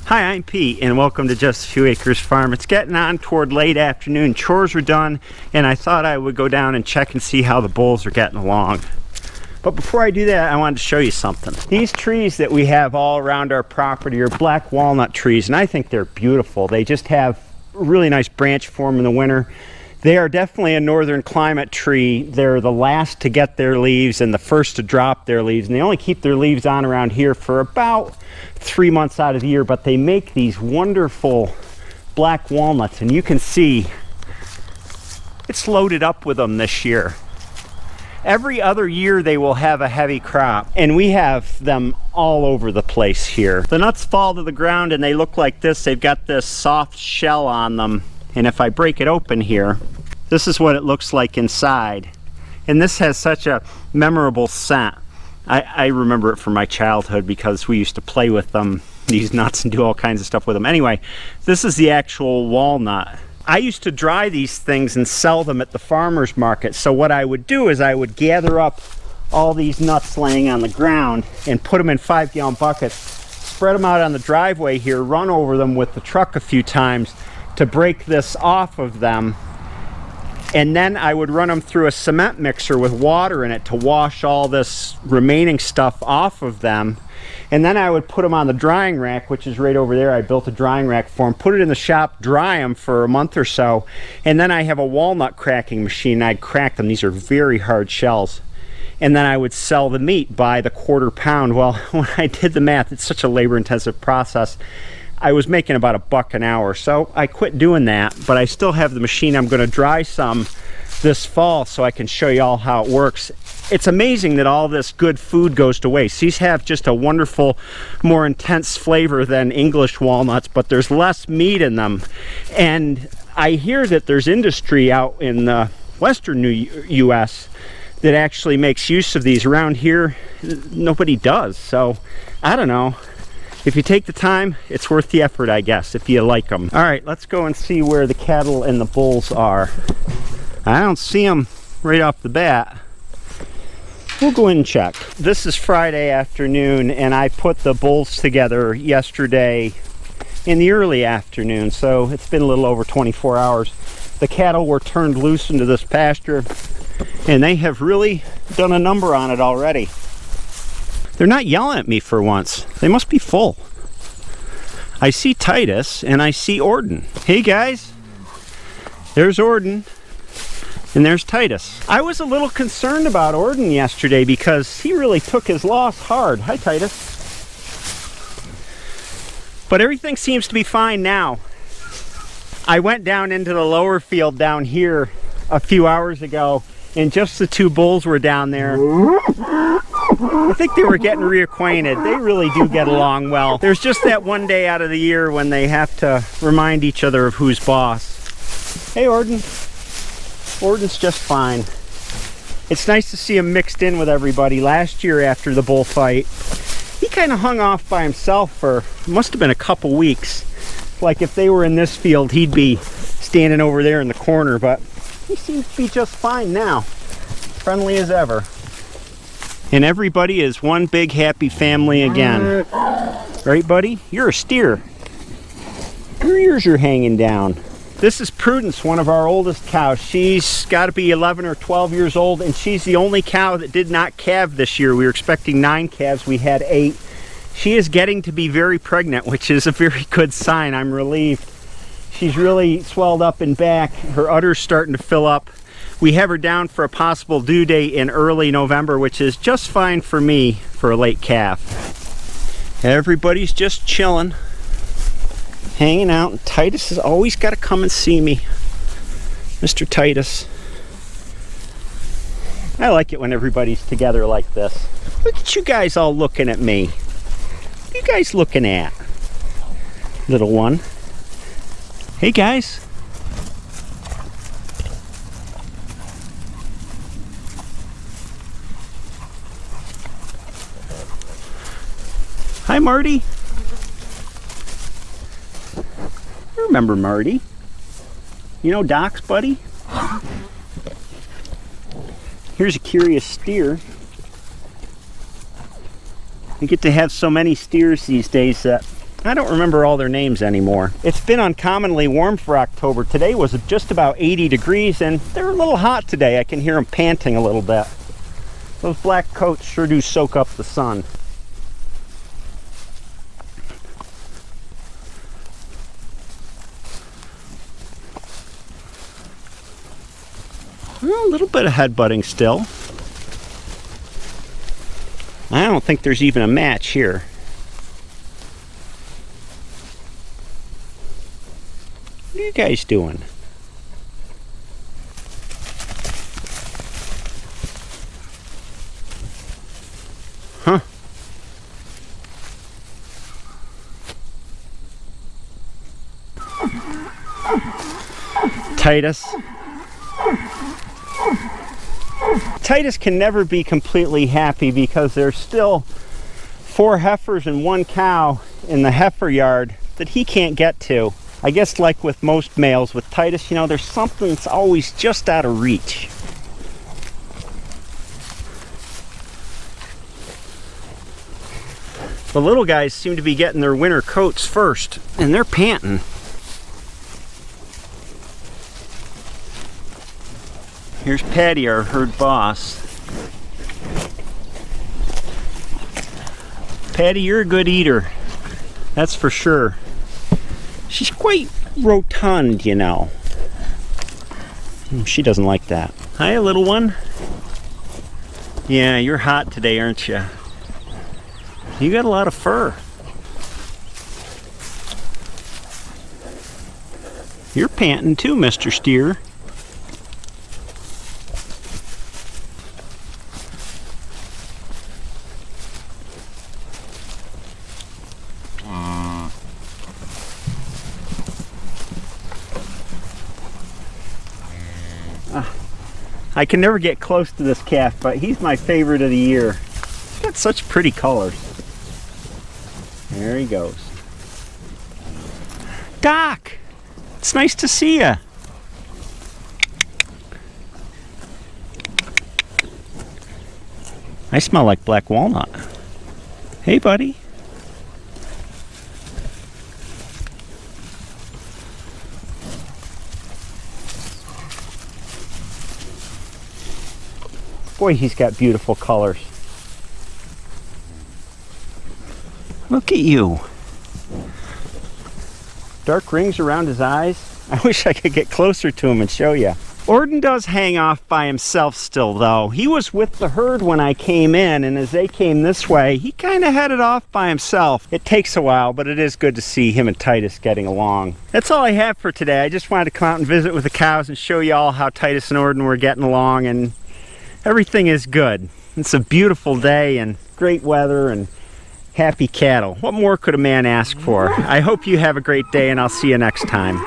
Hi, I'm Pete, and welcome to Just a Few Acres Farm. It's getting on toward late afternoon. Chores are done, and I thought I would go down and check and see how the bulls are getting along. But before I do that, I wanted to show you something. These trees that we have all around our property are black walnut trees, and I think they're beautiful. They just have a really nice branch form in the winter. They are definitely a northern climate tree. They're the last to get their leaves and the first to drop their leaves, and they only keep their leaves on around here for about 3 months out of the year, but they make these wonderful black walnuts, and you can see it's loaded up with them this year. Every other year they will have a heavy crop, and we have them all over the place here. The nuts fall to the ground and they look like this. They've got this soft shell on them, and if I break it open here, this is what it looks like inside. And this has such a memorable scent. I remember it from my childhood because we used to play with them, these nuts, and do all kinds of stuff with them. Anyway, this is the actual walnut. I used to dry these things and sell them at the farmer's market. So what I would do is I would gather up all these nuts laying on the ground and put them in 5-gallon buckets, spread them out on the driveway here, run over them with the truck a few times to break this off of them. And then I would run them through a cement mixer with water in it to wash all this remaining stuff off of them. And then I would put them on the drying rack, which is right over there. I built a drying rack for them, put it in the shop, dry them for a month or so. And then I have a walnut cracking machine. I'd crack them. These are very hard shells. And then I would sell the meat by the quarter pound. Well, when I did the math, it's such a labor-intensive process. I was making about $1 an hour, so I quit doing that, but I still have the machine. I'm going to dry some this fall so I can show you all how it works. It's amazing that all this good food goes to waste. These have just a wonderful, more intense flavor than English walnuts, but there's less meat in them. And I hear that there's industry out in the western U.S. that actually makes use of these. Around here, nobody does, so I don't know. If you take the time, it's worth the effort, I guess, if you like them. All right, let's go and see where the cattle and the bulls are. I don't see them right off the bat. We'll go in and check. This is Friday afternoon, and I put the bulls together yesterday in the early afternoon, so it's been a little over 24 hours. The cattle were turned loose into this pasture, and they have really done a number on it already. They're not yelling at me for once. They must be full. I see Titus and I see Ordin. Hey guys, there's Ordin and there's Titus. I was a little concerned about Ordin yesterday because he really took his loss hard. Hi Titus. But everything seems to be fine now. I went down into the lower field down here a few hours ago, and just the two bulls were down there. I think they were getting reacquainted. They really do get along well. There's just that one day out of the year when they have to remind each other of who's boss. Hey, Ordin. Ordin's just fine. It's nice to see him mixed in with everybody. Last year after the bullfight, he kind of hung off by himself for, must have been a couple weeks. Like if they were in this field, he'd be standing over there in the corner, but he seems to be just fine now. Friendly as ever. And everybody is one big happy family again. Right, buddy? You're a steer. Your ears are hanging down. This is Prudence, one of our oldest cows. She's got to be 11 or 12 years old, and she's the only cow that did not calve this year. We were expecting 9 calves. We had 8. She is getting to be very pregnant, which is a very good sign. I'm relieved. She's really swelled up in back. Her udder's starting to fill up. We have her down for a possible due date in early November, which is just fine for me for a late calf. Everybody's just chilling, hanging out, and Titus has always got to come and see me. Mr. Titus. I like it when everybody's together like this. Look at you guys all looking at me. What are you guys looking at? Little one. Hey guys. Hi, Marty. You remember Marty? You know Doc's buddy? Here's a curious steer. We get to have so many steers these days that I don't remember all their names anymore. It's been uncommonly warm for October. Today was just about 80 degrees and they're a little hot today. I can hear them panting a little bit. Those black coats sure do soak up the sun. Well, a little bit of headbutting still. I don't think there's even a match here. What are you guys doing? Huh? Titus can never be completely happy because there's still 4 heifers and 1 cow in the heifer yard that he can't get to. I guess like with most males, with Titus, you know, there's something that's always just out of reach. The little guys seem to be getting their winter coats first, and they're panting. Here's Patty, our herd boss. Patty, you're a good eater. That's for sure. She's quite rotund, you know. She doesn't like that. Hi, little one. Yeah, you're hot today, aren't you? You got a lot of fur. You're panting too, Mr. Steer. I can never get close to this calf, but he's my favorite of the year. He's got such pretty colors. There he goes. Doc, it's nice to see you. I smell like black walnut. Hey, buddy. Boy, he's got beautiful colors. Look at you. Dark rings around his eyes. I wish I could get closer to him and show you. Ordin does hang off by himself still, though. He was with the herd when I came in, and as they came this way, he kind of headed off by himself. It takes a while, but it is good to see him and Titus getting along. That's all I have for today. I just wanted to come out and visit with the cows and show you all how Titus and Ordin were getting along, and everything is good. It's a beautiful day and great weather and happy cattle. What more could a man ask for? I hope you have a great day, and I'll see you next time.